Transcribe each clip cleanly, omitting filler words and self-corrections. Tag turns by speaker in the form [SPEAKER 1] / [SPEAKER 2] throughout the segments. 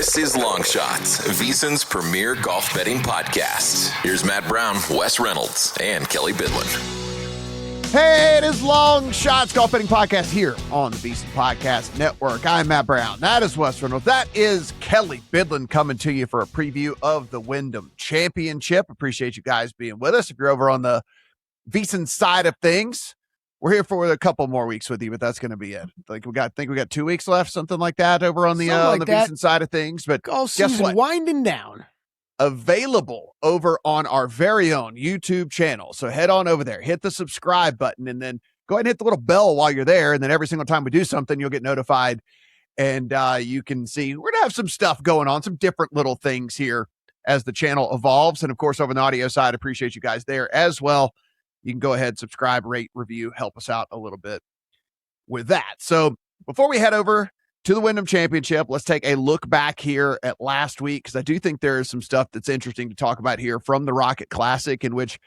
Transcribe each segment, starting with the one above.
[SPEAKER 1] This is Long Shots, VSiN's premier golf betting podcast. Here's Matt Brown, Wes Reynolds, and Kelly Bidlin.
[SPEAKER 2] Hey, it is Long Shots Golf Betting Podcast here on the VSiN Podcast Network. I'm Matt Brown. That is Wes Reynolds. That is Kelly Bidlin coming to you for a preview of the Wyndham Championship. Appreciate you guys being with us. If you're over on the VSiN side of things, we're here for a couple more weeks with you, but that's going to be it. I think we got 2 weeks left, something like that over on the VSiN side of things. But
[SPEAKER 3] golf
[SPEAKER 2] guess
[SPEAKER 3] season
[SPEAKER 2] what?
[SPEAKER 3] winding down.
[SPEAKER 2] Available over on our very own YouTube channel. So head on over there, hit the subscribe button, and then go ahead and hit the little bell while you're there. And then every single time we do something, you'll get notified. And you can see we're going to have some stuff going on, some different little things here as the channel evolves. And of course, over on the audio side, appreciate you guys there as well. You can go ahead, subscribe, rate, review, help us out a little bit with that. So before we head over to the Wyndham Championship, let's take a look back here at last week, because I do think there is some stuff that's interesting to talk about here from the Rocket Classic, in which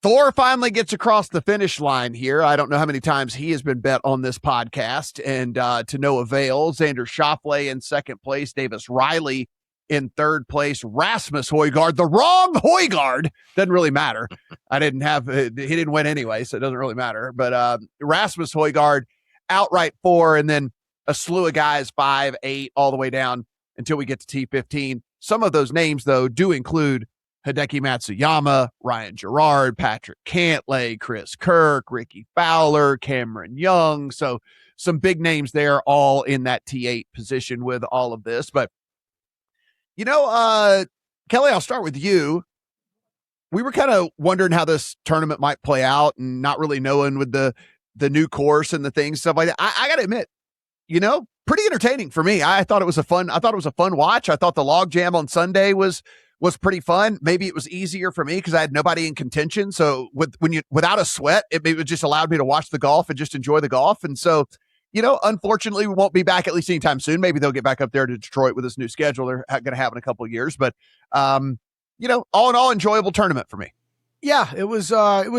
[SPEAKER 2] Thor finally gets across the finish line here. I don't know how many times he has been bet on this podcast, and to no avail. Xander Schauffele in second place, Davis Riley in third place, Rasmus Højgaard, the wrong Højgaard. Doesn't really matter. He didn't win anyway, so it doesn't really matter. But Rasmus Højgaard outright 4, and then a slew of guys 5, 8, all the way down until we get to T15. Some of those names, though, do include Hideki Matsuyama, Ryan Gerard, Patrick Cantlay, Chris Kirk, Ricky Fowler, Cameron Young. So some big names there, all in that T8 position with all of this. But, Kelly, I'll start with you. We were kind of wondering how this tournament might play out and not really knowing with the new course and the things, stuff like that. I got to admit, pretty entertaining for me. I thought it was a fun watch. I thought the log jam on Sunday was pretty fun. Maybe it was easier for me because I had nobody in contention. So without a sweat, it just allowed me to watch the golf and just enjoy the golf. And so, unfortunately, we won't be back at least anytime soon. Maybe they'll get back up there to Detroit with this new schedule they're going to have in a couple of years. But, all in all, enjoyable tournament for me.
[SPEAKER 3] Yeah, it was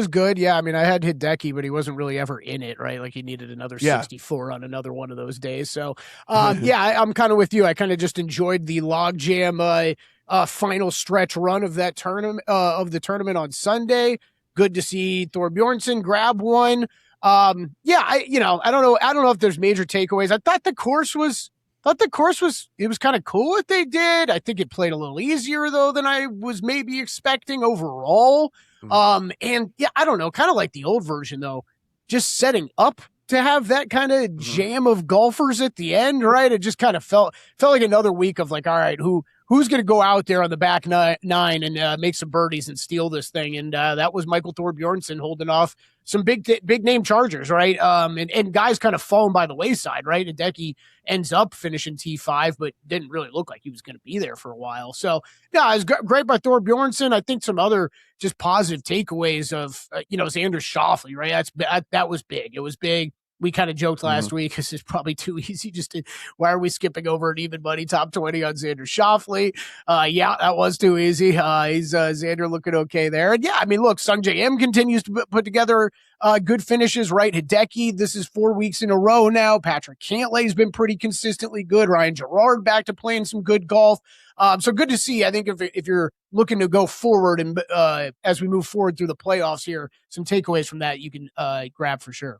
[SPEAKER 3] good. Yeah, I mean, I had Hideki, but he wasn't really ever in it, right? Like he needed another 64 on another one of those days. So, I'm kind of with you. I kind of just enjoyed the logjam final stretch run of that tournament of the tournament on Sunday. Good to see Thor Bjornsson grab one. I don't know if there's major takeaways. I thought the course was kind of cool what they did. I think it played a little easier though than I was maybe expecting overall. I don't know, kind of like the old version though, just setting up to have that kind of jam of golfers at the end, right? It just kind of felt like another week of like, all right, who's going to go out there on the back nine and make some birdies and steal this thing? And that was Michael Thor Bjornsson holding off some big name chargers, right? And guys kind of falling by the wayside, right? Hideki ends up finishing T5, but didn't really look like he was going to be there for a while. So, yeah, it was great by Thor Bjornsson. I think some other just positive takeaways of, Xander Schauffele, right? That was big. It was big. We kind of joked last week because it's probably too easy. Why are we skipping over an even money top 20 on Xander Schauffele? That was too easy. He's Xander looking okay there. And yeah, I mean, look, Sungjae M continues to put together good finishes, right? Hideki, this is 4 weeks in a row now. Patrick Cantlay has been pretty consistently good. Ryan Gerard back to playing some good golf. So good to see. I think if you're looking to go forward and as we move forward through the playoffs here, some takeaways from that you can grab for sure.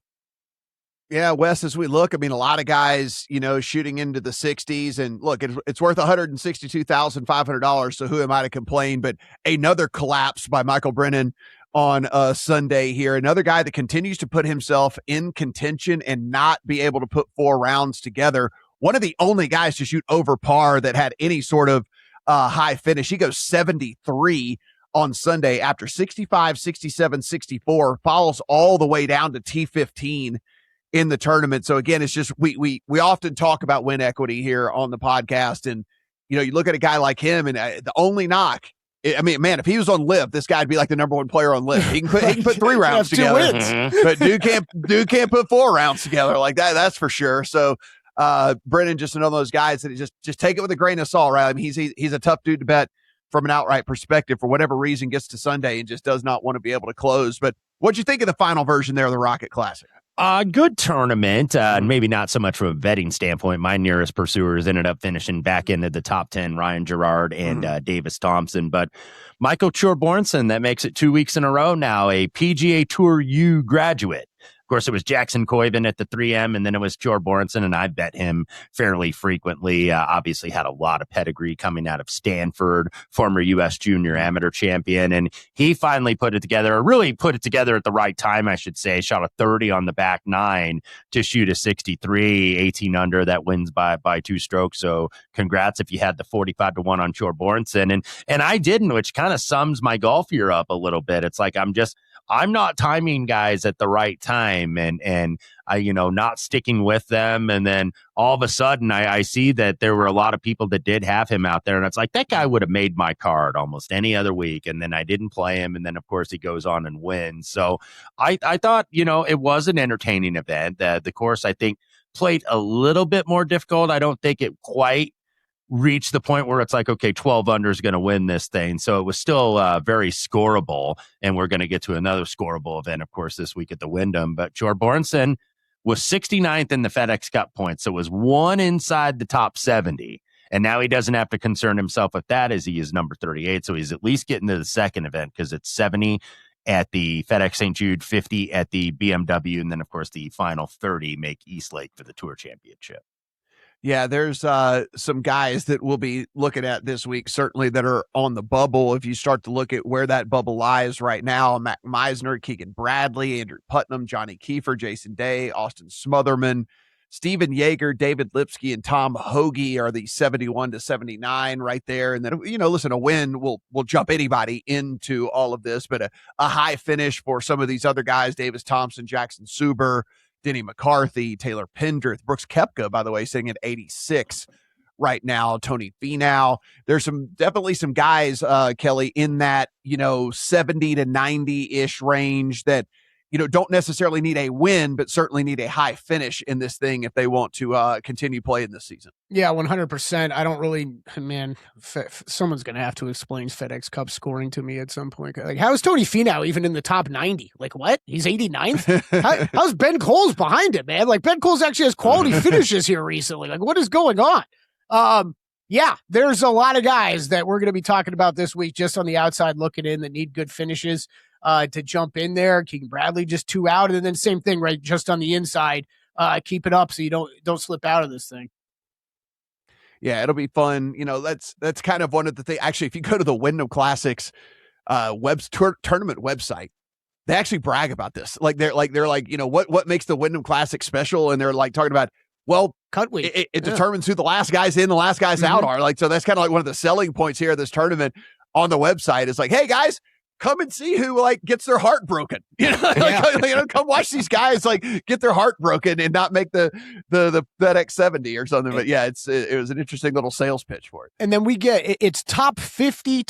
[SPEAKER 2] Yeah, Wes, as we look, I mean, a lot of guys, shooting into the 60s, and look, it's worth $162,500. So who am I to complain? But another collapse by Michael Brennan on Sunday here. Another guy that continues to put himself in contention and not be able to put 4 rounds together. One of the only guys to shoot over par that had any sort of high finish. He goes 73 on Sunday after 65, 67, 64, follows all the way down to T15 in the tournament. So again, it's just, we often talk about win equity here on the podcast. And, you look at a guy like him and the only knock, I mean, man, if he was on LIV, this guy'd be like the number 1 player on LIV. He can put 3 rounds together, but dude can't put 4 rounds together like that. That's for sure. So Brennan, just another of those guys that just take it with a grain of salt, right? I mean, he's a tough dude to bet from an outright perspective. For whatever reason, gets to Sunday and just does not want to be able to close. But what'd you think of the final version there of the Rocket Classic?
[SPEAKER 4] Good tournament. Maybe not so much from a betting standpoint. My nearest pursuers ended up finishing back into the top 10, Ryan Gerard and Davis Thompson. But Michael Chourbornson, that makes it 2 weeks in a row now, a PGA Tour U graduate. Of course, it was Jackson Coyben at the 3M, and then it was Chourbornson, and I bet him fairly frequently. Obviously had a lot of pedigree coming out of Stanford, former U.S. junior amateur champion, and he finally put it together, or really put it together at the right time, I should say. Shot a 30 on the back nine to shoot a 63, 18 under. That wins by 2 strokes, so congrats if you had the 45-1 on Chourbornson. And I didn't, which kind of sums my golf year up a little bit. It's like I'm not timing guys at the right time and I, not sticking with them. And then all of a sudden I see that there were a lot of people that did have him out there. And it's like, that guy would have made my card almost any other week. And then I didn't play him. And then of course he goes on and wins. So I thought, it was an entertaining event. The course, I think, played a little bit more difficult. I don't think it quite reach the point where it's like, okay, 12 under is going to win this thing. So it was still very scoreable, and we're going to get to another scoreable event, of course, this week at the Wyndham. But Chourbornson was 69th in the FedEx Cup points, so it was one inside the top 70. And now he doesn't have to concern himself with that, as he is number 38. So he's at least getting to the second event, because it's 70 at the FedEx St. Jude, 50 at the BMW, and then, of course, the final 30 make Eastlake for the Tour Championship.
[SPEAKER 2] Yeah, there's some guys that we'll be looking at this week, certainly, that are on the bubble. If you start to look at where that bubble lies right now, Matt Meisner, Keegan Bradley, Andrew Putnam, Johnny Kiefer, Jason Day, Austin Smotherman, Steven Yeager, David Lipsky, and Tom Hoagie are the 71 to 79 right there. And then, listen, a win will jump anybody into all of this, but a high finish for some of these other guys, Davis Thompson, Jackson Suber, Denny McCarthy, Taylor Pendrith, Brooks Koepka, by the way, sitting at 86 right now, Tony Finau. There's definitely some guys, Kelly, in that, 70 to 90-ish range that, don't necessarily need a win, but certainly need a high finish in this thing if they want to continue playing this season.
[SPEAKER 3] Yeah, 100%. I don't really, someone's going to have to explain FedEx Cup scoring to me at some point. Like, how is Tony Finau even in the top 90? Like, what? He's 89th? How's Ben Coles behind him, man? Like, Ben Coles actually has quality finishes here recently. Like, what is going on? Yeah, there's a lot of guys that we're going to be talking about this week just on the outside looking in that need good finishes to jump in there. Keegan Bradley just 2 out, and then same thing, right? Just on the inside, keep it up so you don't slip out of this thing.
[SPEAKER 2] Yeah, it'll be fun. That's kind of one of the things. Actually, if you go to the Wyndham Classics tournament website, they actually brag about this. They're like, what makes the Wyndham Classic special? And they're like talking about, well,
[SPEAKER 3] cut week.
[SPEAKER 2] It determines who the last guys in, the last guys out are. Like, so that's kind of like one of the selling points here of this tournament on the website. Is like, hey guys, come and see who gets their heart broken. Come watch these guys get their heart broken and not make the FedEx 70 or something. But yeah, it was an interesting little sales pitch for it.
[SPEAKER 3] And then we get it's top 50.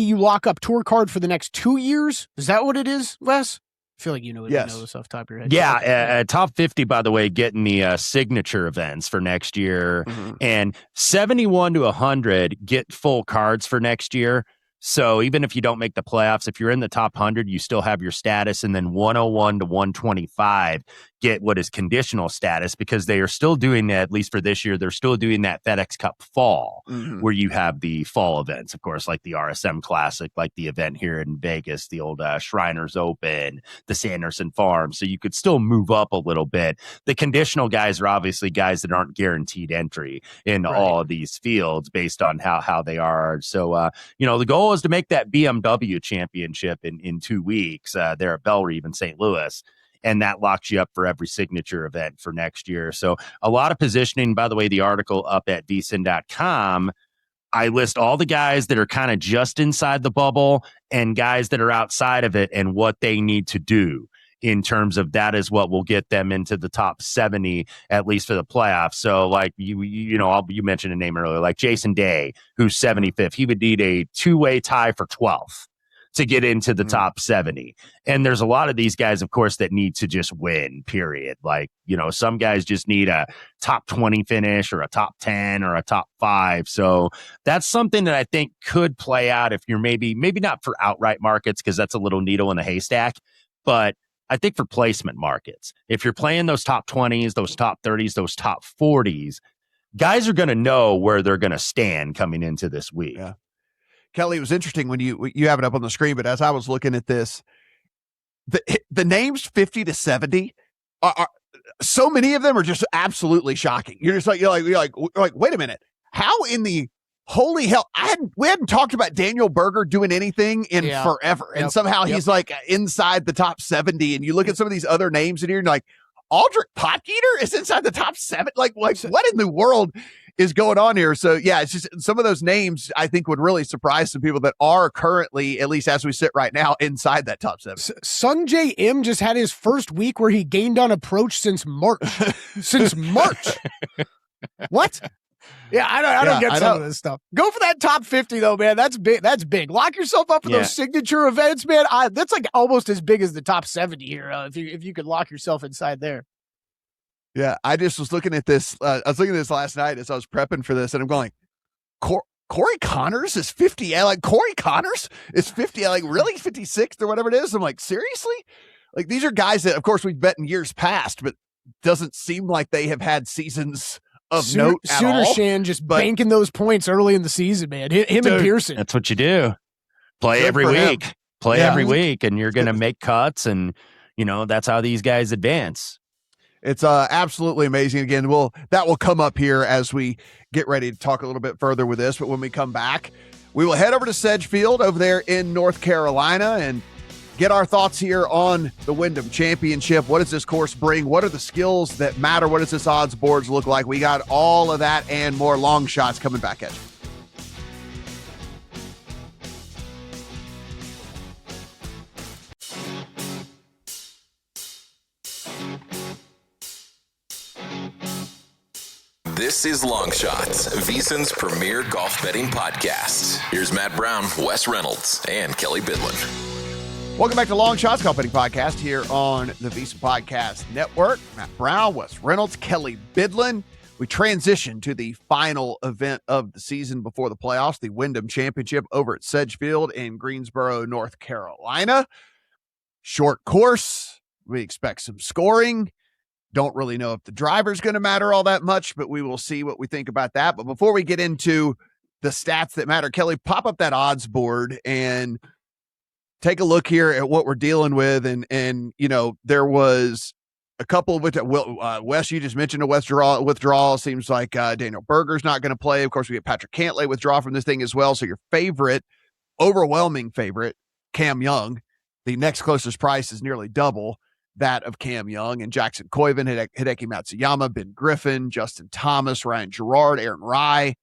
[SPEAKER 3] You lock up tour card for the next 2 years. Is that what it is, Wes? I feel like you know this off the top of your head.
[SPEAKER 4] Yeah, top 50, by the way, getting the signature events for next year, and 71 to 100 get full cards for next year. So even if you don't make the playoffs, if you're in the top 100, you still have your status. And then 101 to 125 get what is conditional status, because they are still doing that, at least for this year, they're still doing that FedEx Cup fall, where you have the fall events, of course, like the RSM Classic, like the event here in Vegas, the old Shriners Open, the Sanderson Farm. So you could still move up a little bit. The conditional guys are obviously guys that aren't guaranteed entry into all of these fields based on how they are. So, the goal is to make that BMW championship in 2 weeks there at Bellerive in St. Louis. And that locks you up for every signature event for next year. So a lot of positioning. By the way, the article up at vsin.com, I list all the guys that are kind of just inside the bubble and guys that are outside of it and what they need to do in terms of that is what will get them into the top 70, at least for the playoffs. So like you mentioned a name earlier, like Jason Day, who's 75th. He would need a 2-way tie for 12th to get into the top 70. And there's a lot of these guys, of course, that need to just win, period. Like, some guys just need a top 20 finish or a top 10 or a top 5. So that's something that I think could play out if you're maybe not for outright markets, because that's a little needle in a haystack, but I think for placement markets, if you're playing those top 20s, those top 30s, those top 40s, guys are going to know where they're going to stand coming into this week.
[SPEAKER 2] Yeah. Kelly, it was interesting when you have it up on the screen, but as I was looking at this, the names 50 to 70 are so many of them are just absolutely shocking. You're like, wait a minute. How in the holy hell? We hadn't talked about Daniel Berger doing anything in forever. And somehow he's like inside the top 70. And you look at some of these other names in here and you're like, Aldrich Potgieter is inside the top 7. Like what in the world is going on here? So yeah, it's just some of those names I think would really surprise some people that are currently, at least as we sit right now, inside that top 7.
[SPEAKER 3] Sung J M just had his first week where he gained on approach since March. What? Yeah, I don't get some of this stuff. Go for that top 50 though, man. That's big. That's big. Lock yourself up for those signature events, man. That's like almost as big as the top 70 here. If you could lock yourself inside there.
[SPEAKER 2] Yeah, I just was looking at this. I was looking at this last night as I was prepping for this, and I'm going, Corey Connors is 50. Like Corey Connors is 50. Like really 56th or whatever it is. I'm like, seriously? Like these are guys that, of course, we've bet in years past, but doesn't seem like they have had seasons of note at all.
[SPEAKER 3] Soonershan just banking those points early in the season, man. Him and Pearson.
[SPEAKER 4] That's what you do. Play every week. Play every week, and you're going to make cuts, and that's how these guys advance.
[SPEAKER 2] It's absolutely amazing. Again, that will come up here as we get ready to talk a little bit further with this. But when we come back, we will head over to Sedgefield over there in North Carolina and get our thoughts here on the Wyndham Championship. What does this course bring? What are the skills that matter? What does this odds boards look like? We got all of that and more long shots coming back at you.
[SPEAKER 1] This is Long Shots, VSiN's premier golf betting podcast. Here's Matt Brown, Wes Reynolds, and Kelly Bidlin.
[SPEAKER 2] Welcome back to Long Shots Golf Betting Podcast here on the VSiN Podcast Network. Matt Brown, Wes Reynolds, Kelly Bidlin. We transition to the final event of the season before the playoffs, the Wyndham Championship over at Sedgefield in Greensboro, North Carolina. Short course. We expect some scoring. Don't really know if the driver's going to matter all that much, but we will see what we think about that. But before we get into the stats that matter, Kelly, pop up that odds board and take a look here at what we're dealing with. And there was a couple of Wes, you just mentioned a withdrawal. Seems like Daniel Berger's not going to play. Of course, we get Patrick Cantlay withdraw from this thing as well. So your overwhelming favorite, Cam Young, the next closest price is nearly double that of Cam Young, and Jackson Koiven, Hideki Matsuyama, Ben Griffin, Justin Thomas, Ryan Gerard, Aaron Rye,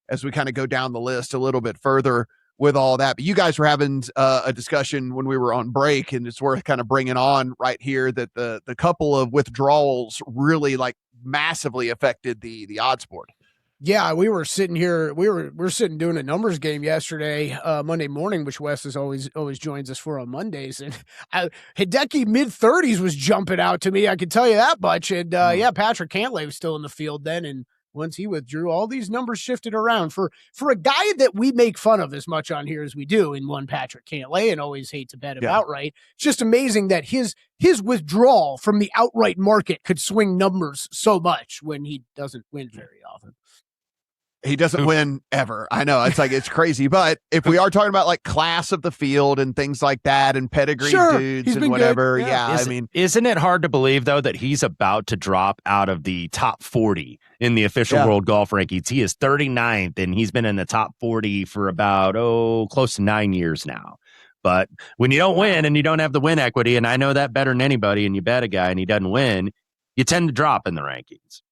[SPEAKER 2] as we kind of go down the list a little bit further with all that. But you guys were having a discussion when we were on break, and it's worth kind of bringing on right here that the couple of withdrawals really like massively affected the odds board.
[SPEAKER 3] Yeah, we were sitting here. We're sitting doing a numbers game yesterday, Monday morning, which Wes is always joins us for on Mondays. And Hideki mid-30s was jumping out to me. I can tell you that much. And Patrick Cantlay was still in the field then. And once he withdrew, all these numbers shifted around for a guy that we make fun of as much on here as we do in one Patrick Cantlay and always hate to bet him outright. It's just amazing that his withdrawal from the outright market could swing numbers so much when he doesn't win very often.
[SPEAKER 2] He doesn't win ever. I know it's crazy, but if we are talking about like class of the field and things like that and pedigree dudes and whatever,
[SPEAKER 4] isn't it hard to believe though that he's about to drop out of the top 40 in the official world golf rankings? He is 39th and he's been in the top 40 for about close to 9 years now. But when you don't win and you don't have the win equity, and I know that better than anybody, and you bet a guy and he doesn't win, you tend to drop in the rankings.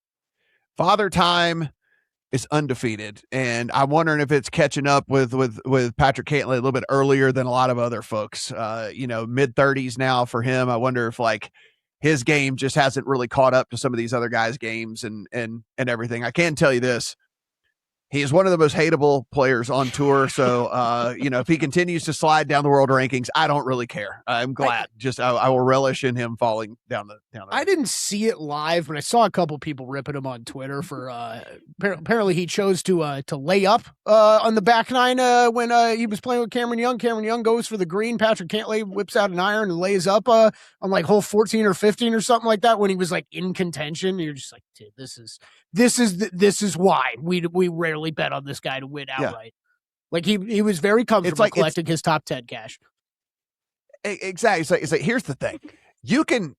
[SPEAKER 2] Father Time is undefeated, and I'm wondering if it's catching up with Patrick Cantlay a little bit earlier than a lot of other folks. Mid-30s now for him. I wonder if like his game just hasn't really caught up to some of these other guys' games and everything. I can tell you this: He is one of the most hateable players on tour. So, if he continues to slide down the world rankings, I don't really care. I'm glad. I will relish in him falling down the.
[SPEAKER 3] I didn't see it live, but I saw a couple people ripping him on Twitter for. Apparently, he chose to lay up on the back nine when he was playing with Cameron Young. Cameron Young goes for the green. Patrick Cantlay whips out an iron and lays up on like hole 14 or 15 or something like that when he was like in contention. You're just like, dude, this is why we rarely bet on this guy to win outright. Yeah. Like he was very comfortable collecting his top 10 cash.
[SPEAKER 2] Exactly. It's like here's the thing. You can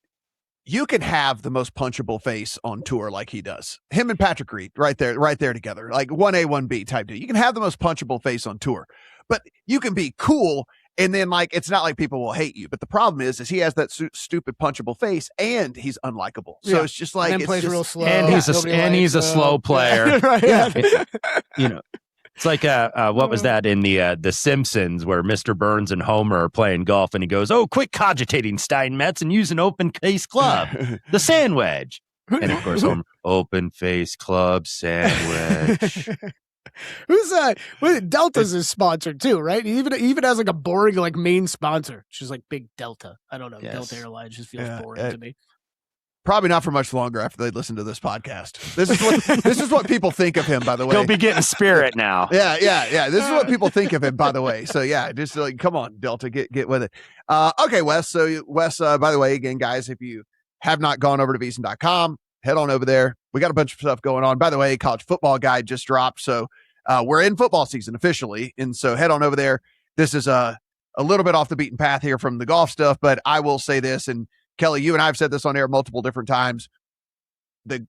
[SPEAKER 2] have the most punchable face on tour like he does. Him and Patrick Reed right there together, like 1A, 1B type deal. You can have the most punchable face on tour, but you can be cool. And then like, it's not like people will hate you, but the problem is he has that stupid punchable face and he's unlikable. So it's just like,
[SPEAKER 3] and plays real slow.
[SPEAKER 4] And he's a slow player.
[SPEAKER 3] Right.
[SPEAKER 4] Yeah. It's like what was that in the Simpsons where Mr. Burns and Homer are playing golf and he goes, "Oh, quit cogitating, Steinmetz, and use an open face club, the sand wedge." And of course, Homer, open face club sandwich.
[SPEAKER 3] Who's Delta's is sponsored too, right? He even has like a boring like main sponsor. She's like big Delta. I don't know. Yes. Delta Airlines just feels boring to me.
[SPEAKER 2] Probably not for much longer after they listen to this podcast. This is what people think of him, by the way.
[SPEAKER 4] He'll be getting Spirit now.
[SPEAKER 2] Yeah. This is what people think of him, by the way. So yeah, just like, come on, Delta, get with it. Okay, Wes. So Wes, by the way, again, guys, if you have not gone over to VSiN.com, head on over there. We got a bunch of stuff going on. By the way, college football guide just dropped. So we're in football season officially. And so head on over there. This is a little bit off the beaten path here from the golf stuff, but I will say this, and Kelly, you and I have said this on air multiple different times. The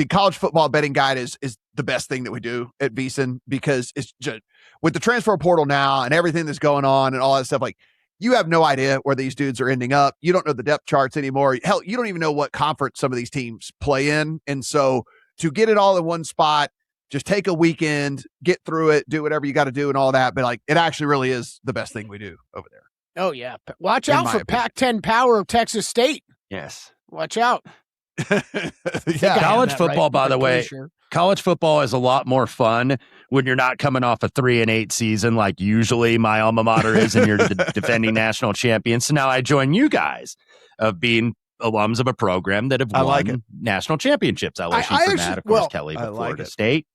[SPEAKER 2] college football betting guide is the best thing that we do at VSiN, because it's just with the transfer portal now and everything that's going on and all that stuff, like you have no idea where these dudes are ending up. You don't know the depth charts anymore. Hell, you don't even know what conference some of these teams play in. And so to get it all in one spot, just take a weekend, get through it, do whatever you got to do and all that. But like, it actually really is the best thing we do over there.
[SPEAKER 3] Oh, yeah. Watch out for Pac-10 power of Texas State.
[SPEAKER 4] Yes.
[SPEAKER 3] Watch out.
[SPEAKER 4] College football, right? By the way, college football is a lot more fun when you're not coming off a 3-8 season like usually my alma mater is and you're defending national champions. So now I join you guys of being alums of a program that have won national championships. LSU for Matt, of course, Kelly, but Florida State.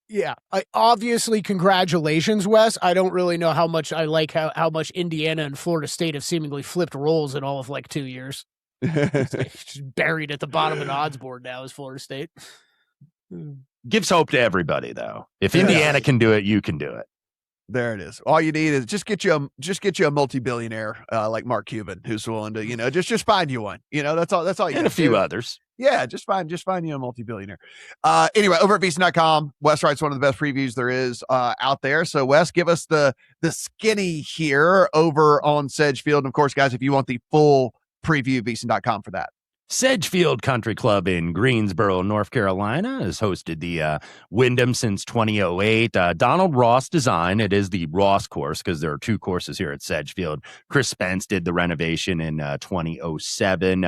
[SPEAKER 3] Yeah, obviously, congratulations, Wes. I don't really know how much I like how much Indiana and Florida State have seemingly flipped roles in all of like 2 years. Just buried at the bottom of the odds board now is Florida State.
[SPEAKER 4] Gives hope to everybody, though. If Indiana can do it, you can do it.
[SPEAKER 2] There it is. All you need is just get you a multi-billionaire like Mark Cuban who's willing to, just find you one. That's all you
[SPEAKER 4] and a few others.
[SPEAKER 2] Yeah, just find you a multi-billionaire. Anyway, over at VSiN.com, Wes writes one of the best previews there is out there. So Wes, give us the skinny here over on Sedgefield. And of course, guys, if you want the full preview, VSiN.com for that.
[SPEAKER 4] Sedgefield Country Club in Greensboro, North Carolina, has hosted the Wyndham since 2008. Donald Ross design. It is the Ross course because there are two courses here at Sedgefield. Chris Spence did the renovation in 2007.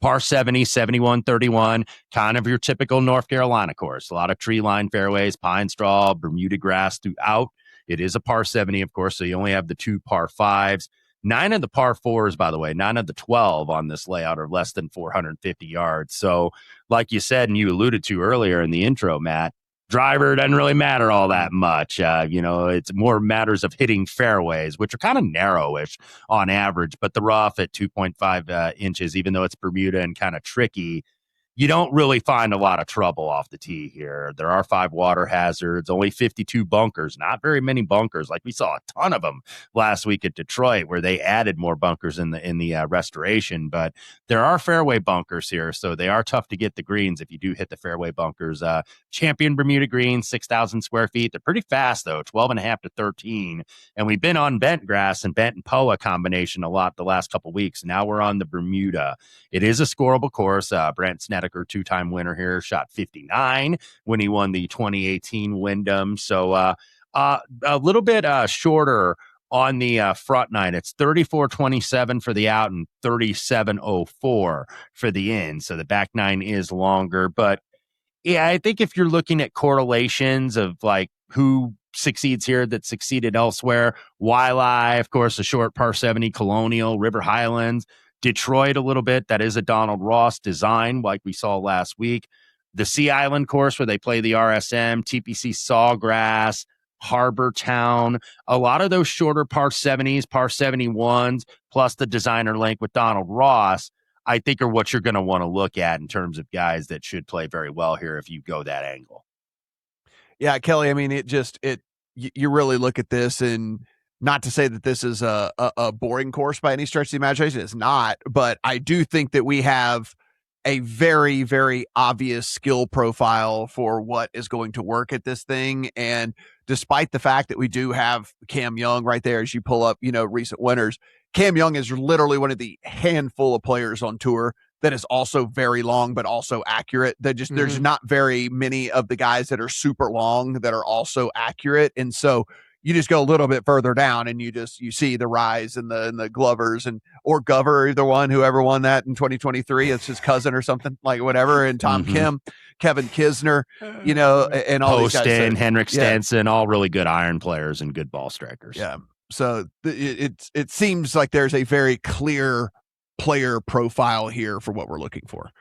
[SPEAKER 4] Par 70, 71-31, kind of your typical North Carolina course. A lot of tree-lined fairways, pine straw, Bermuda grass throughout. It is a par 70, of course, so you only have the two par 5s. 9 of the par 4s, by the way, 9 of the 12 on this layout are less than 450 yards. So like you said, and you alluded to earlier in the intro, Matt, driver doesn't really matter all that much. It's more matters of hitting fairways, which are kind of narrowish on average, but the rough at 2.5 inches, even though it's Bermuda and kind of tricky, you don't really find a lot of trouble off the tee here. There are 5 water hazards, only 52 bunkers, not very many bunkers. Like we saw a ton of them last week at Detroit, where they added more bunkers in the restoration. But there are fairway bunkers here, so they are tough to get the greens if you do hit the fairway bunkers. Champion Bermuda greens, 6,000 square feet. They're pretty fast though, 12.5 to 13. And we've been on bent grass and bent and POA combination a lot the last couple weeks. Now we're on the Bermuda. It is a scoreable course. Brent Snedeker, 2-time winner here, shot 59 when he won the 2018 Wyndham. So a little bit shorter on the front nine. It's 34.27 for the out and 37.04 for the in. So the back nine is longer. But yeah, I think if you're looking at correlations of like who succeeds here that succeeded elsewhere. Waialae, of course, the short par 70, Colonial, River Highlands, Detroit a little bit. That is a Donald Ross design like we saw last week. The Sea Island course where they play the RSM, TPC Sawgrass, Harbor Town, a lot of those shorter par 70s, par 71s, plus the designer link with Donald Ross, I think are what you're going to want to look at in terms of guys that should play very well here if you go that angle.
[SPEAKER 2] Yeah, Kelly, I mean, you really look at this, and not to say that this is a boring course by any stretch of the imagination. It's not, but I do think that we have a very, very obvious skill profile for what is going to work at this thing. And despite the fact that we do have Cam Young right there, as you pull up, recent winners, Cam Young is literally one of the handful of players on tour that is also very long, but also accurate. There's not very many of the guys that are super long that are also accurate. And so you just go a little bit further down and you see the rise in the Glovers or Gover, either one, whoever won that in 2023. It's his cousin or something, like whatever. And Tom Kim, Kevin Kisner, and all
[SPEAKER 4] Poston,
[SPEAKER 2] these guys.
[SPEAKER 4] Henrik Stenson, all really good iron players and good ball strikers.
[SPEAKER 2] Yeah. So it seems like there's a very clear player profile here for what we're looking for.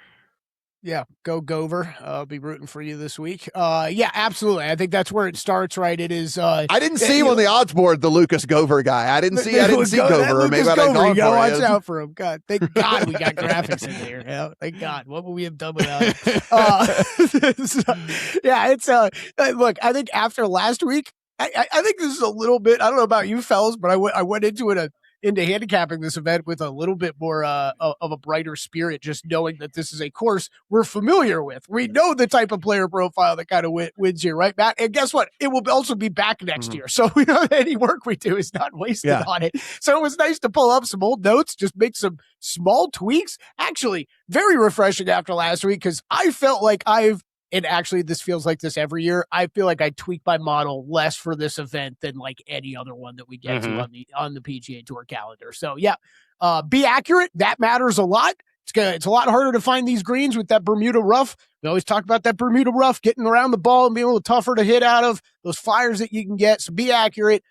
[SPEAKER 3] Yeah, go Gover. I'll be rooting for you this week. Yeah, absolutely. I think that's where it starts, right? It is.
[SPEAKER 2] I didn't see him on the odds board, the Lucas Gover guy. I didn't see Gover. Maybe I got
[SPEAKER 3] you gotta watch out for him. God, thank God we got graphics in there. Yeah, thank God. What would we have done without him? It's look. I think after last week, I think this is a little bit. I don't know about you fellas, but I went into handicapping this event with a little bit more of a brighter spirit, just knowing that this is a course we're familiar with. We know the type of player profile that kind of wins here, right, Matt? And guess what? It will also be back next year. So we know any work we do is not wasted on it. So it was nice to pull up some old notes, just make some small tweaks. Actually, very refreshing after last week, because I felt like and actually, this feels like this every year. I feel like I tweak my model less for this event than like any other one that we get to on the PGA Tour calendar. So yeah, be accurate. That matters a lot. It's a lot harder to find these greens with that Bermuda rough. We always talk about that Bermuda rough, getting around the ball and being a little tougher to hit out of, those flyers that you can get. So be accurate,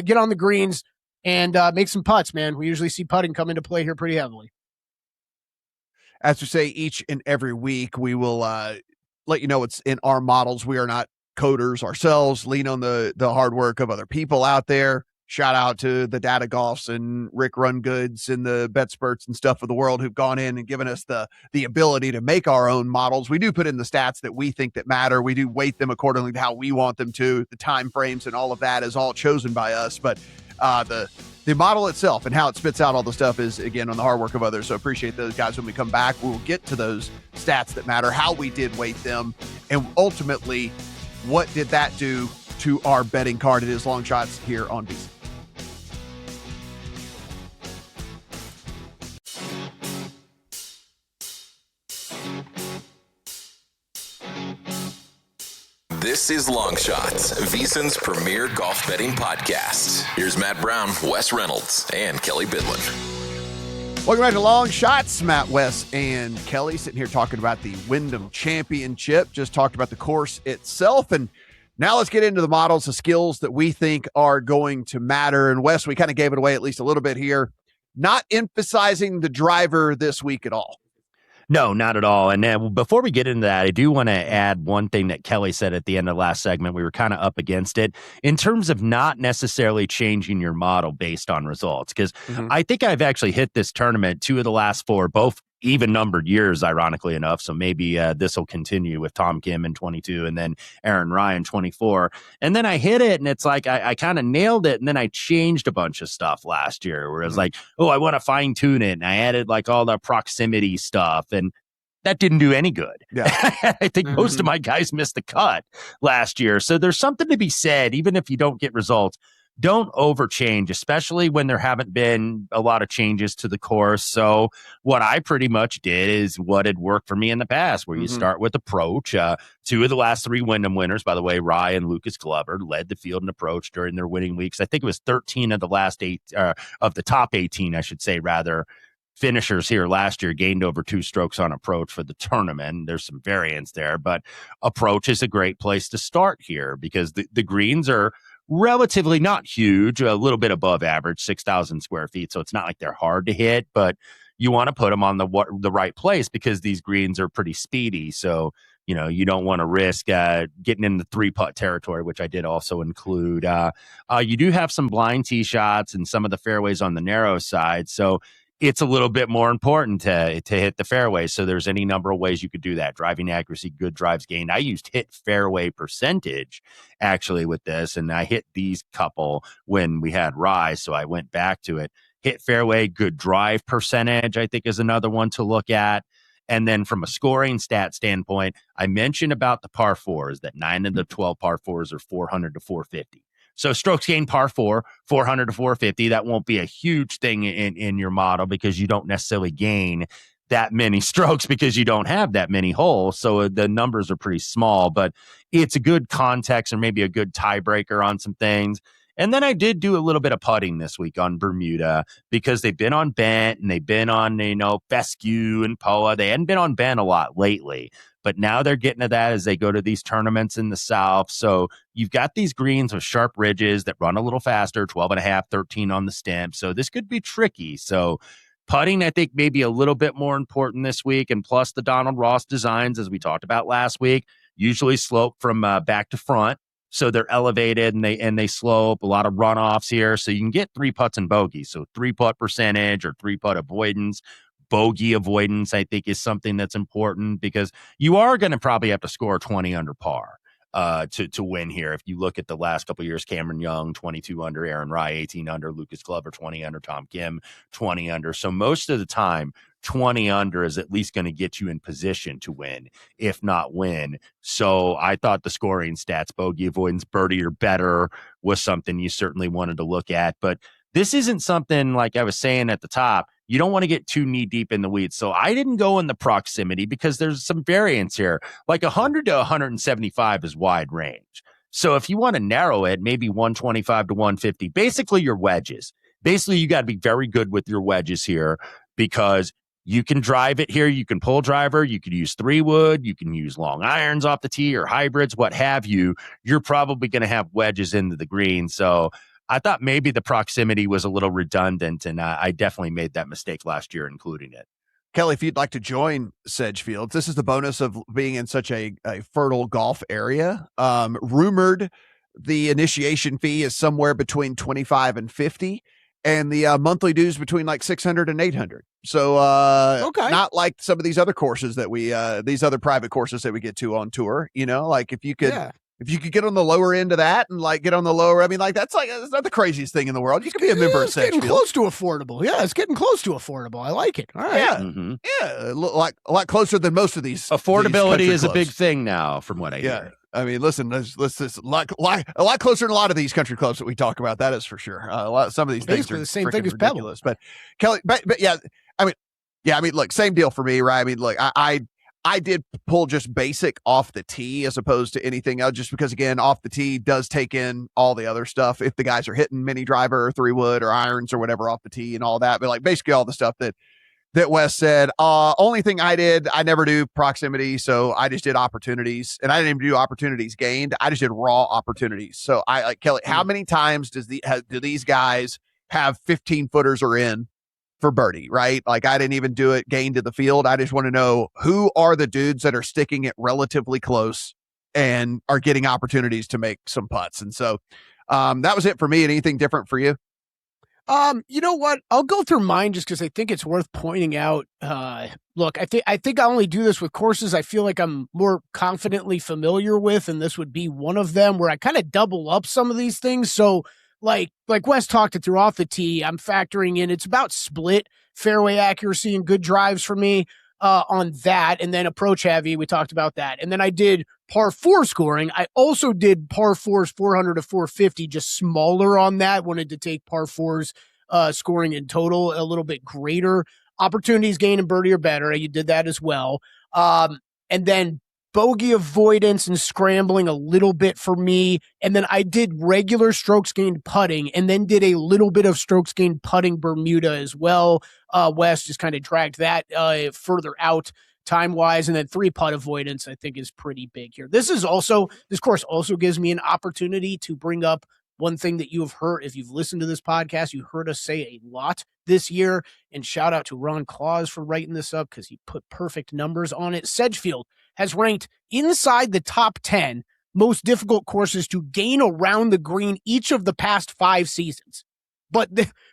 [SPEAKER 3] get on the greens, and make some putts, man. We usually see putting come into play here pretty heavily.
[SPEAKER 2] As we say each and every week, we will let you know what's in our models. We are not coders ourselves. Lean on the hard work of other people out there. Shout out to the Data Golfs and Rick Rungoods and the BetSperts and stuff of the world who've gone in and given us the ability to make our own models. We do put in the stats that we think that matter. We do weight them accordingly to how we want them to. The time frames and all of that is all chosen by us. But the model itself and how it spits out all the stuff is, again, on the hard work of others. So appreciate those guys. When we come back, we'll get to those stats that matter, how we did weight them, and ultimately, what did that do to our betting card? It is Long Shots here on VSiN.
[SPEAKER 1] This is Long Shots, VSiN's premier golf betting podcast. Here's Matt Brown, Wes Reynolds, and Kelly Bidlin.
[SPEAKER 2] Welcome back to Long Shots. Matt, Wes, and Kelly sitting here talking about the Wyndham Championship. Just talked about the course itself, and now let's get into the models, the skills that we think are going to matter. And Wes, we kind of gave it away at least a little bit here. Not emphasizing the driver this week at all.
[SPEAKER 4] No, not at all. And before we get into that, I do want to add one thing that Kelly said at the end of the last segment. We were kind of up against it in terms of not necessarily changing your model based on results. Because I think I've actually hit this tournament 2 of the last 4, both even numbered years, ironically enough. So maybe this will continue with Tom Kim in 22 and then Aaron Ryan 24. And then I hit it and it's like I kind of nailed it. And then I changed a bunch of stuff last year where it was like, oh, I want to fine tune it. And I added like all the proximity stuff. And that didn't do any good.
[SPEAKER 2] Yeah.
[SPEAKER 4] I think most of my guys missed the cut last year. So there's something to be said, even if you don't get results. Don't overchange, especially when there haven't been a lot of changes to the course. So what I pretty much did is what had worked for me in the past, where you start with approach. 2 of the last 3 Wyndham winners, by the way, Rye and Lucas Glover, led the field in approach during their winning weeks. I think it was 13 of the last 8 of the top 18, I should say, rather, finishers here last year gained over 2 strokes on approach for the tournament. There's some variance there, but approach is a great place to start here because the greens are relatively not huge, a little bit above average, 6,000 square feet. So it's not like they're hard to hit, but you want to put them on the right place because these greens are pretty speedy. So, you don't want to risk getting in the 3-putt territory, which I did also include. You do have some blind tee shots and some of the fairways on the narrow side. So it's a little bit more important to hit the fairway. So there's any number of ways you could do that. Driving accuracy, good drives gained. I used hit fairway percentage actually with this, and I hit these couple when we had Rise, so I went back to it. Hit fairway, good drive percentage, I think is another one to look at. And then from a scoring stat standpoint, I mentioned about the par 4s, that 9 of the 12 par 4s are 400 to 450. So strokes gained par 4, 400 to 450. That won't be a huge thing in your model because you don't necessarily gain that many strokes because you don't have that many holes. So the numbers are pretty small, but it's a good context or maybe a good tiebreaker on some things. And then I did do a little bit of putting this week on Bermuda because they've been on Bent and they've been on, Fescue and POA. They hadn't been on Bent a lot lately, but now they're getting to that as they go to these tournaments in the South. So you've got these greens with sharp ridges that run a little faster, 12.5, 13 on the stem. So this could be tricky. So putting, I think, maybe a little bit more important this week. And plus the Donald Ross designs, as we talked about last week, usually slope from back to front. So they're elevated and they slope, a lot of runoffs here. So you can get 3 putts and bogeys. So 3-putt percentage or 3-putt avoidance. Bogey avoidance, I think, is something that's important because you are going to probably have to score 20 under par to win here. If you look at the last couple of years, Cameron Young, 22 under, Aaron Rye, 18 under, Lucas Glover, 20 under, Tom Kim, 20 under. So most of the time, 20 under is at least going to get you in position to win, if not win. So I thought the scoring stats, bogey avoidance, birdie or better, was something you certainly wanted to look at. But this isn't something, like I was saying at the top, you don't want to get too knee deep in the weeds. So I didn't go in the proximity because there's some variance here. Like 100 to 175 is wide range. So if you want to narrow it, maybe 125 to 150, basically your wedges. Basically, you got to be very good with your wedges here because you can drive it here. You can pull driver. You can use 3-wood. You can use long irons off the tee or hybrids, what have you. You're probably going to have wedges into the green. So I thought maybe the proximity was a little redundant, and I definitely made that mistake last year, including it.
[SPEAKER 2] Kelly, if you'd like to join Sedgefields, this is the bonus of being in such a fertile golf area. Rumored the initiation fee is somewhere between 25 and 50, and the monthly dues between like 600 and 800. So okay. Not like some of these other courses that these other private courses that we get to on tour, like if you could, if you could get on the lower end of that and like get on the lower, I mean, like that's not the craziest thing in the world. You could be a member of Sedgefield.
[SPEAKER 3] It's getting close to affordable. Yeah, it's getting close to affordable. I like it. All right.
[SPEAKER 2] Yeah, yeah, like a lot closer than most of these.
[SPEAKER 4] Affordability is a big thing now, from what I hear.
[SPEAKER 2] I mean, listen, let's a lot closer than a lot of these country clubs that we talk about. That is for sure. Some of these things are
[SPEAKER 3] the same thing as
[SPEAKER 2] ridiculous. But Kelly, but yeah, I mean, look, same deal for me, right? I mean, look, I did pull just basic off the tee as opposed to anything else, just because again, off the tee does take in all the other stuff. If the guys are hitting mini driver or 3-wood or irons or whatever off the tee and all that, but like basically all the stuff that Wes said. Only thing I never do proximity. So I just did opportunities, and I didn't even do opportunities gained. I just did raw opportunities. So I like Kelly, how many times do these guys have 15 footers or in for birdie, right? Like I didn't even do it gained to the field. I just want to know who are the dudes that are sticking it relatively close and are getting opportunities to make some putts. And so that was it for me. Anything different for you?
[SPEAKER 3] You know what? I'll go through mine just because I think it's worth pointing out. Look, I think I only do this with courses I feel like I'm more confidently familiar with, and this would be one of them where I kind of double up some of these things. So like Wes talked it through off the tee, I'm factoring in, it's about split fairway accuracy and good drives for me on that. And then approach heavy, we talked about that. And then I did par 4 scoring. I also did par 4s 400 to 450, just smaller on that. Wanted to take par 4s scoring in total a little bit greater. Opportunities gained and birdie or better. You did that as well. And then bogey avoidance and scrambling a little bit for me. And then I did regular strokes gained putting and then did a little bit of strokes gained putting Bermuda as well. Wes just kind of dragged that further out time-wise. And then 3 putt avoidance, I think, is pretty big here. This course also gives me an opportunity to bring up one thing that you have heard, if you've listened to this podcast, you heard us say a lot this year, and shout out to Ron Claus for writing this up because he put perfect numbers on it. Sedgefield has ranked inside the top 10 most difficult courses to gain around the green each of the past 5 seasons.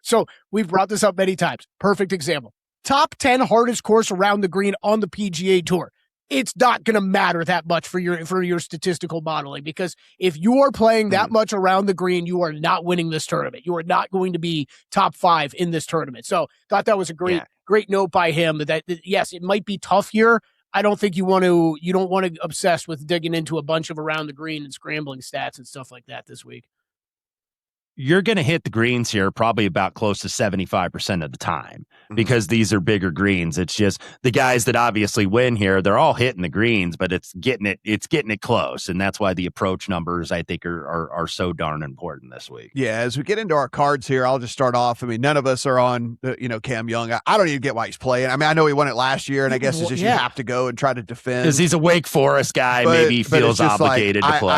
[SPEAKER 3] So we've brought this up many times. Perfect example. Top 10 hardest course around the green on the PGA Tour. It's not going to matter that much for your statistical modeling, because if you are playing that much around the green, you are not winning this tournament. You are not going to be top 5 in this tournament. So thought that was a great note by him that yes, it might be tough here. I don't think you don't want to obsess with digging into a bunch of around the green and scrambling stats and stuff like that this week.
[SPEAKER 4] You're going to hit the greens here probably about close to 75% of the time because these are bigger greens. It's just the guys that obviously win here, they're all hitting the greens, but it's getting it close. And that's why the approach numbers, I think, are so darn important this week.
[SPEAKER 2] Yeah, as we get into our cards here, I'll just start off. I mean, none of us are on, Cam Young. I don't even get why he's playing. I mean, I know he won it last year, and I guess it's just you have to go and try to defend.
[SPEAKER 4] Because he's a Wake Forest guy, maybe he feels obligated to play.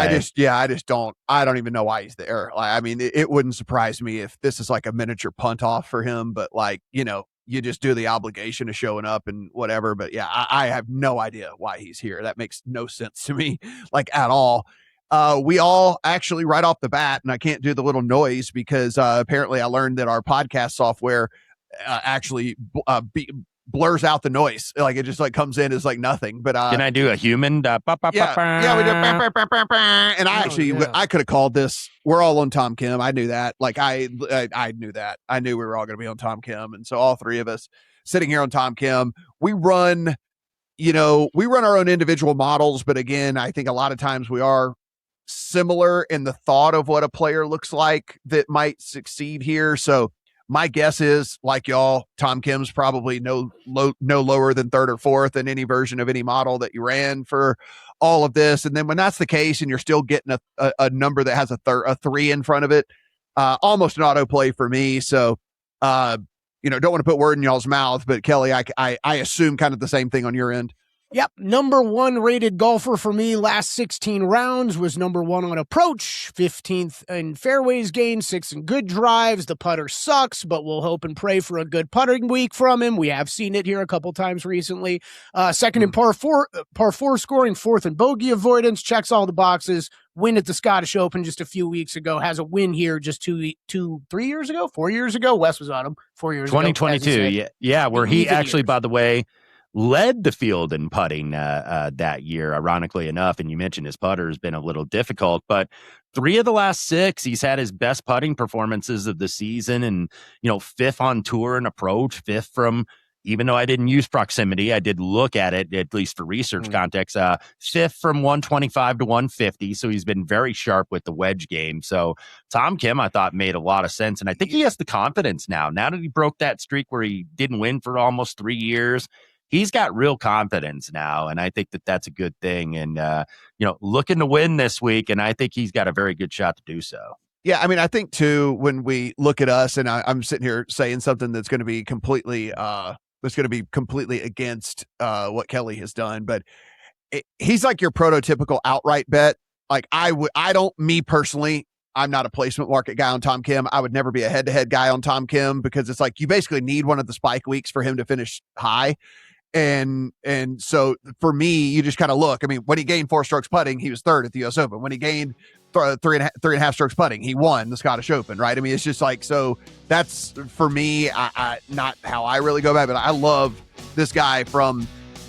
[SPEAKER 2] I don't even know why he's there. I mean, it wouldn't surprise me if this is like a miniature punt off for him, but you just do the obligation of showing up and whatever. But yeah, I have no idea why he's here. That makes no sense to me, at all. We all actually right off the bat, and I can't do the little noise because apparently I learned that our podcast software actually blurs out the noise. It just comes in as nothing. But
[SPEAKER 4] can I do a human?
[SPEAKER 2] Yeah, we do. And I could have called this. We're all on Tom Kim. I knew that. I knew that. I knew we were all going to be on Tom Kim, and so all 3 of us sitting here on Tom Kim, we run our own individual models. But again, I think a lot of times we are similar in the thought of what a player looks like that might succeed here. So my guess is, like y'all, Tom Kim's probably no lower than 3rd or 4th in any version of any model that you ran for all of this. And then when that's the case and you're still getting a number that has a 3 in front of it, almost an autoplay for me. So, don't want to put word in y'all's mouth, but Kelly, I assume kind of the same thing on your end.
[SPEAKER 3] Yep. Number 1 rated golfer for me last 16 rounds was number 1 on approach, 15th in fairways gained, 6th in good drives. The putter sucks, but we'll hope and pray for a good putting week from him. We have seen it here a couple times recently. 2nd in par 4 scoring, 4th in bogey avoidance, checks all the boxes. Win at the Scottish Open just a few weeks ago, has a win here just 4 years ago. Wes was on him 4 years
[SPEAKER 4] 2022,
[SPEAKER 3] ago.
[SPEAKER 4] 2022. Yeah, where he actually, by the way, led the field in putting that year, ironically enough. And you mentioned his putter has been a little difficult, but 3 of the last 6, he's had his best putting performances of the season. And, 5th on tour and approach, 5th from, even though I didn't use proximity, I did look at it, at least for research context, 5th from 125 to 150. So he's been very sharp with the wedge game. So Tom Kim, I thought, made a lot of sense. And I think he has the confidence now that he broke that streak where he didn't win for almost 3 years. He's got real confidence now, and I think that that's a good thing. And, looking to win this week, and I think he's got a very good shot to do so.
[SPEAKER 2] Yeah, I mean, I think, too, when we look at us, and I'm sitting here saying something that's going to be completely against what Kelly has done, but he's like your prototypical outright bet. Me personally, I'm not a placement market guy on Tom Kim. I would never be a head-to-head guy on Tom Kim because it's you basically need one of the spike weeks for him to finish high. And so for me, you just kind of look. I mean, when he gained 4 strokes putting, he was 3rd at the U.S. Open. When he gained three and a half strokes putting, he won the Scottish Open, right? I mean, it's just so that's, for me, I not how I really go about it, but I love this guy from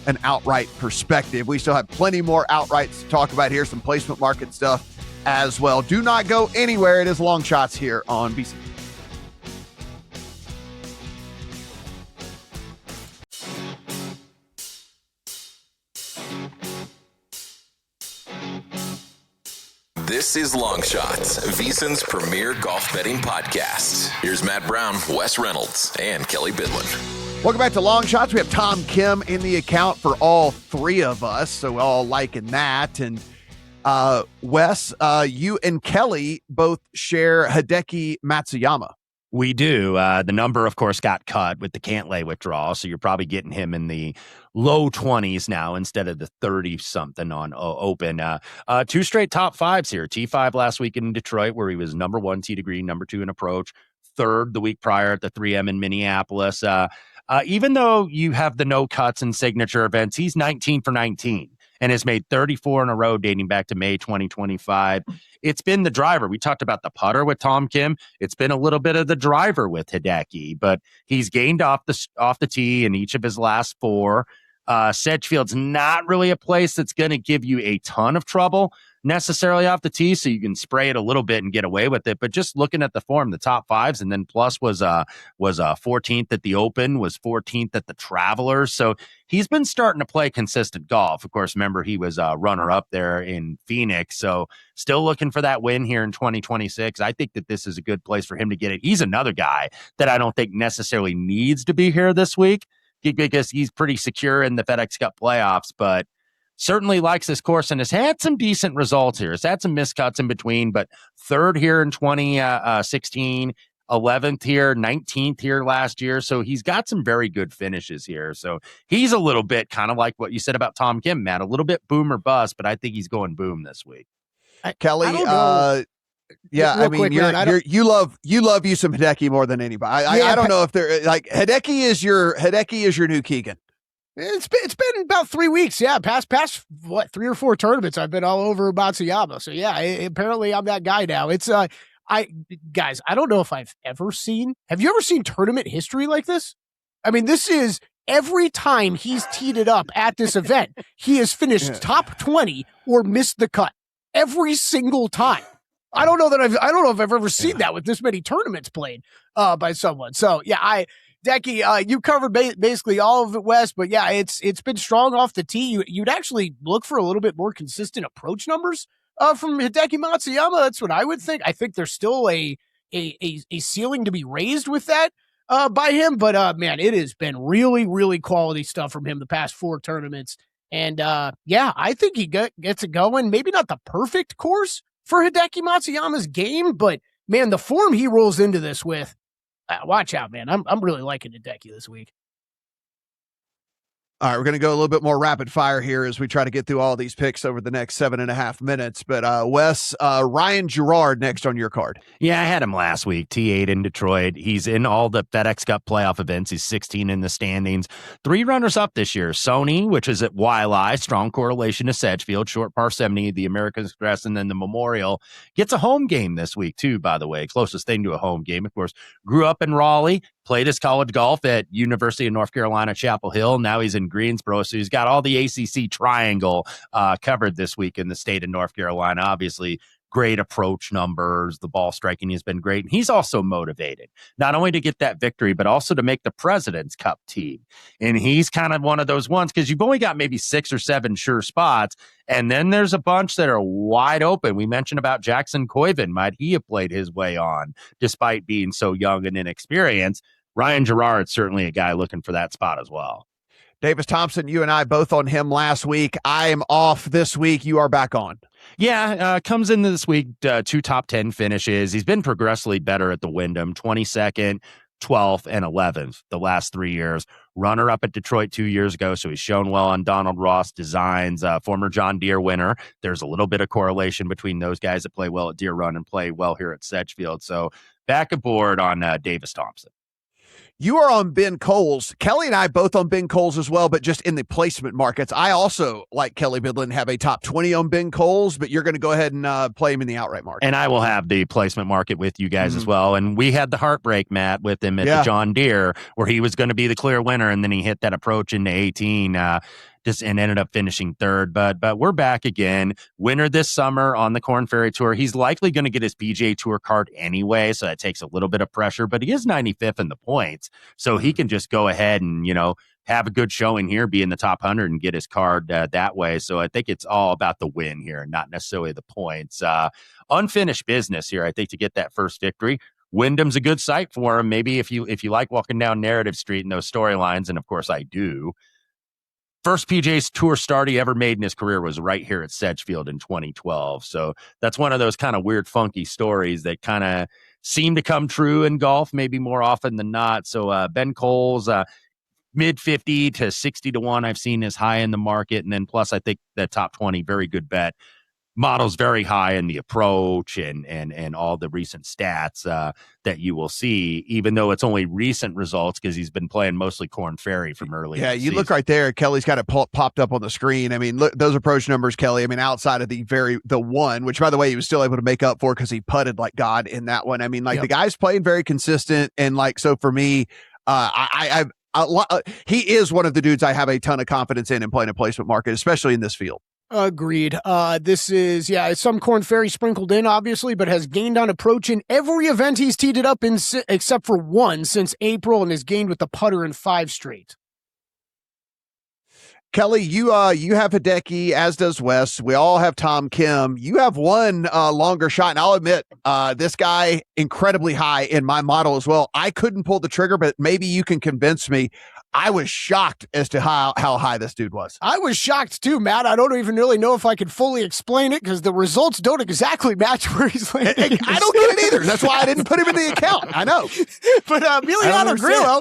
[SPEAKER 2] an outright perspective. We still have plenty more outrights to talk about here, some placement market stuff as well. Do not go anywhere. It is Long Shots here on BC.
[SPEAKER 1] This is Long Shots, VSiN's premier golf betting podcast. Here's Matt Brown, Wes Reynolds, and Kelly Bidlin.
[SPEAKER 2] Welcome back to Long Shots. We have Tom Kim in the account for all three of us, so we're all liking that. And Wes, you and Kelly both share Hideki Matsuyama.
[SPEAKER 4] We do. The number, of course, got cut with the Cantlay withdrawal, so you're probably getting him in the low 20s now instead of the 30-something on open. Two straight top fives here. T5 last week in Detroit, where he was number 1 tee to green, number 2 in approach, third the week prior at the 3M in Minneapolis. Even though you have the no cuts and signature events, he's 19 for 19 and has made 34 in a row dating back to May 2025. It's been the driver. We talked about the putter with Tom Kim. It's been a little bit of the driver with Hideki, but he's gained off the tee in each of his last 4. Sedgefield's not really a place that's going to give you a ton of trouble necessarily off the tee, so you can spray it a little bit and get away with it. But just looking at the form, the top fives, and then plus was 14th at the Open, was 14th at the Travelers. So he's been starting to play consistent golf. Of course, remember he was a runner-up there in Phoenix. So still looking for that win here in 2026. I think that this is a good place for him to get it. He's another guy that I don't think necessarily needs to be here this week because he's pretty secure in the FedEx Cup playoffs, but certainly likes this course and has had some decent results here. Has had some miscuts in between, but third here in 2016, 11th here, 19th here last year. So he's got some very good finishes here. So he's a little bit kind of like what you said about Tom Kim, Matt, a little bit boom or bust, but I think he's going boom this week.
[SPEAKER 2] Kelly, yeah, I mean, you love you some Hideki more than anybody. I don't know if they're like Hideki is your new Keegan.
[SPEAKER 3] It's been about 3 weeks. Yeah. Past what, 3 or 4 tournaments. I've been all over Matsuyama. So yeah, apparently I'm that guy now. It's, guys, I don't know if have you ever seen tournament history like this? I mean, this is every time he's teed it up at this event, he has finished top 20 or missed the cut every single time. I don't know if I've ever seen that with this many tournaments played, by someone. So yeah, Decky, you covered basically all of it, Wes, but yeah, it's been strong off the tee. You'd actually look for a little bit more consistent approach numbers from Hideki Matsuyama. That's what I would think. I think there's still a ceiling to be raised with that by him, but man, it has been really, really quality stuff from him the past 4 tournaments. And yeah, I think he gets it going. Maybe not the perfect course for Hideki Matsuyama's game, but man, the form he rolls into this with, watch out, man. I'm really liking Hideki this week.
[SPEAKER 2] All right, we're going to go a little bit more rapid fire here as we try to get through all these picks over the next 7.5 minutes. But Wes, Ryan Gerard next on your card.
[SPEAKER 4] Yeah, I had him last week, T8 in Detroit. He's in all the FedEx Cup playoff events. He's 16 in the standings. 3 runners up this year. Sony, which is at Wiley, strong correlation to Sedgefield, short par 70, the American Express, and then the Memorial. Gets a home game this week, too, by the way. Closest thing to a home game, of course. Grew up in Raleigh. Played his college golf at University of North Carolina, Chapel Hill. Now he's in Greensboro, so he's got all the ACC triangle covered this week in the state of North Carolina. Obviously, great approach numbers. The ball striking has been great. And he's also motivated, not only to get that victory, but also to make the President's Cup team. And he's kind of one of those ones because you've only got maybe 6 or 7 sure spots. And then there's a bunch that are wide open. We mentioned about Jackson Coyven. Might he have played his way on despite being so young and inexperienced? Ryan Gerard, certainly a guy looking for that spot as well.
[SPEAKER 2] Davis Thompson, you and I both on him last week. I am off this week. You are back on.
[SPEAKER 4] Yeah, comes into this week, 2 top 10 finishes. He's been progressively better at the Wyndham, 22nd, 12th, and 11th the last 3 years. Runner-up at Detroit 2 years ago, so he's shown well on Donald Ross Designs, former John Deere winner. There's a little bit of correlation between those guys that play well at Deere Run and play well here at Sedgefield. So back aboard on Davis Thompson.
[SPEAKER 2] You are on Ben Coles. Kelly and I both on Ben Coles as well, but just in the placement markets. I also, like Kelly Bidlin, have a top 20 on Ben Coles, but you're going to go ahead and play him in the outright market. And
[SPEAKER 4] I will have the placement market with you guys as well. And we had the heartbreak, Matt, with him at the John Deere, where he was going to be the clear winner, and then he hit that approach into 18. And ended up finishing third, but we're back again. Winner this summer on the Korn Ferry Tour. He's likely going to get his PGA Tour card anyway, so that takes a little bit of pressure, but he is 95th in the points, so he can just go ahead and, have a good showing here, be in the top 100 and get his card that way. So I think it's all about the win here, not necessarily the points. Unfinished business here, I think, to get that first victory. Wyndham's a good site for him. Maybe if you like walking down Narrative Street and those storylines, and of course I do. First PGA Tour start he ever made in his career was right here at Sedgefield in 2012. So that's one of those kind of weird, funky stories that kind of seem to come true in golf, maybe more often than not. So Ben Coles, mid 50 to 60 to 1, I've seen is high in the market. And then plus, I think that top 20, very good bet. Model's very high in the approach and all the recent stats that you will see, even though it's only recent results because he's been playing mostly Corn Ferry from early.
[SPEAKER 2] Yeah, you look right there. Kelly's got it popped up on the screen. I mean, look, those approach numbers, Kelly. I mean, outside of the one, which by the way, he was still able to make up for because he putted like God in that one. I mean, like the guy's playing very consistent. And like, so for me, he is one of the dudes I have a ton of confidence in playing a placement market, especially in this field.
[SPEAKER 3] Agreed. This is, some Corn Ferry sprinkled in, obviously, but has gained on approach in every event he's teed it up in, except for one since April, and has gained with the putter in 5 straight.
[SPEAKER 2] Kelly, you have Hideki, as does Wes. We all have Tom Kim. You have one longer shot, and I'll admit, this guy incredibly high in my model as well. I couldn't pull the trigger, but maybe you can convince me. I was shocked as to how high this dude was.
[SPEAKER 3] I was shocked too, Matt. I don't even really know if I could fully explain it because the results don't exactly match where he's landing.
[SPEAKER 2] I don't get it either. That's why I didn't put him in the account. I know.
[SPEAKER 3] But Emiliano Grillo,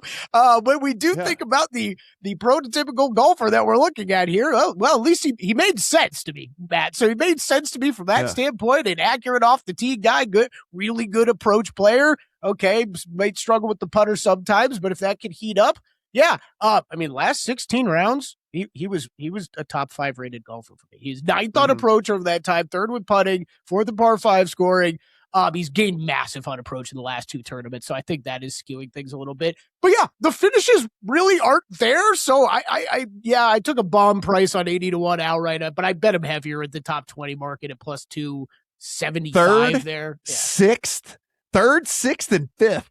[SPEAKER 3] when we do think about the prototypical golfer that we're looking at here, well, at least he made sense to me, Matt. So he made sense to me from that standpoint. An accurate off the tee guy, good, really good approach player. Okay, might struggle with the putter sometimes, but if that could heat up, last 16 rounds, he was a top 5 rated golfer for me. He's 9th on approach over that time, 3rd with putting, 4th in par 5 scoring. He's gained massive on approach in the last 2 tournaments, so I think that is skewing things a little bit. But the finishes really aren't there. So I took a bomb price on 80 to 1 outright, but I bet him heavier at the top 20 market at plus 275 there. Yeah.
[SPEAKER 2] 6th, 3rd, 6th, and 5th.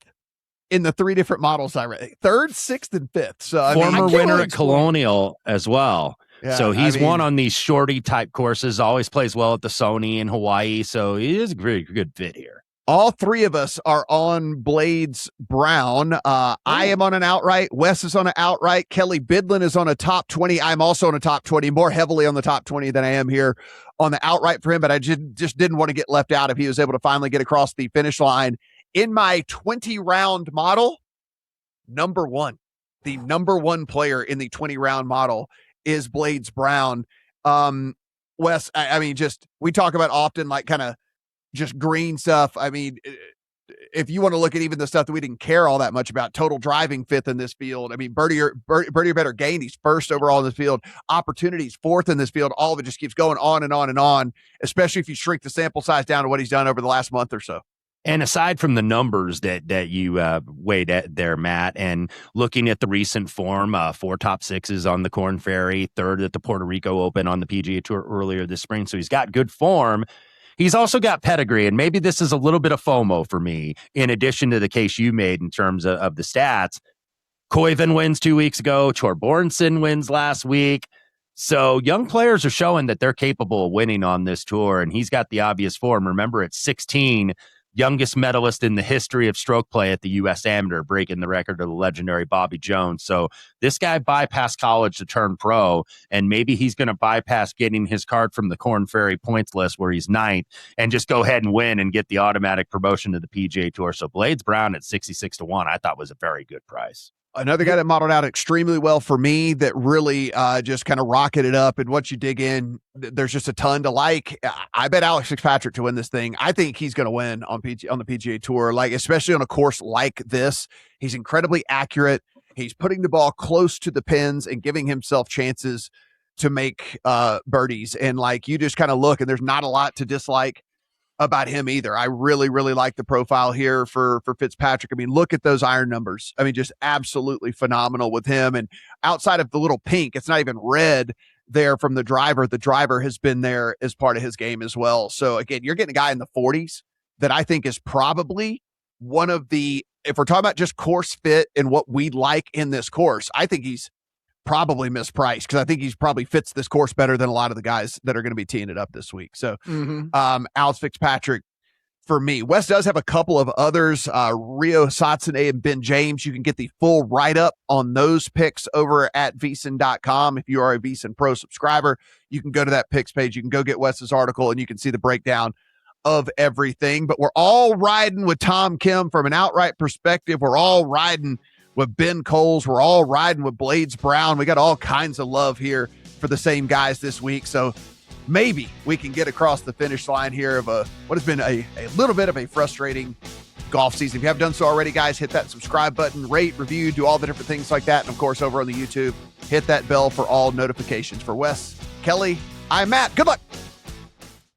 [SPEAKER 2] In the 3 different models I read, 3rd, 6th, and 5th. So
[SPEAKER 4] former winner at Colonial as well. Yeah, so he's won on these shorty type courses, always plays well at the Sony in Hawaii. So he is a very good fit here.
[SPEAKER 2] All 3 of us are on Blades Brown. I am on an outright. Wes is on an outright. Kelly Bidlin is on a top 20. I'm also on a top 20, more heavily on the top 20 than I am here on the outright for him. But I just didn't want to get left out if he was able to finally get across the finish line. In my 20-round model, the number one player in the 20-round model is Blades Brown. Wes, I mean, we talk about often like kind of just green stuff. I mean, if you want to look at even the stuff that we didn't care all that much about, total driving 5th in this field. I mean, birdie or better gain, he's 1st overall in this field. Opportunities 4th in this field. All of it just keeps going on and on and on, especially if you shrink the sample size down to what he's done over the last month or so.
[SPEAKER 4] And aside from the numbers that you weighed at there, Matt, and looking at the recent form, 4 top 6s on the Corn Ferry, 3rd at the Puerto Rico Open on the PGA Tour earlier this spring. So he's got good form. He's also got pedigree, and maybe this is a little bit of FOMO for me, in addition to the case you made in terms of the stats. Koivu wins 2 weeks ago. Thorbjornsen wins last week. So young players are showing that they're capable of winning on this tour, and he's got the obvious form. Remember, at 16, youngest medalist in the history of stroke play at the U.S. Amateur, breaking the record of the legendary Bobby Jones. So this guy bypassed college to turn pro, and maybe he's going to bypass getting his card from the Corn Ferry points list where he's 9th and just go ahead and win and get the automatic promotion to the PGA Tour. So Blades Brown at 66 to 1, I thought was a very good price.
[SPEAKER 2] Another guy that modeled out extremely well for me that really just kind of rocketed up. And once you dig in, there's just a ton to like. I bet Alex Fitzpatrick to win this thing. I think he's going to win on the PGA Tour, like especially on a course like this. He's incredibly accurate. He's putting the ball close to the pins and giving himself chances to make birdies. And like you just kind of look, and there's not a lot to dislike about him either. I really, really like the profile here for Fitzpatrick. I mean, look at those iron numbers. I mean, just absolutely phenomenal with him. And outside of the little pink, it's not even red there from the driver. The driver has been there as part of his game as well. So again, you're getting a guy in the 40s that I think is probably one of the, if we're talking about just course fit and what we like in this course, I think he's probably mispriced because I think he's probably fits this course better than a lot of the guys that are going to be teeing it up this week. So Alex Fitzpatrick, for me. Wes does have a couple of others, Rio Satsune and Ben James. You can get the full write-up on those picks over at VSiN.com. If you are a VSiN Pro subscriber, you can go to that picks page. You can go get Wes's article, and you can see the breakdown of everything. But we're all riding with Tom Kim from an outright perspective. We're all riding with Ben Coles. We're all riding with Blades Brown. We got all kinds of love here for the same guys this week. So maybe we can get across the finish line here of what has been a little bit of a frustrating golf season. If you haven't done so already, guys, hit that subscribe button, rate, review, do all the different things like that. And of course, over on the YouTube, hit that bell for all notifications. For Wes, Kelly, I'm Matt. Good luck.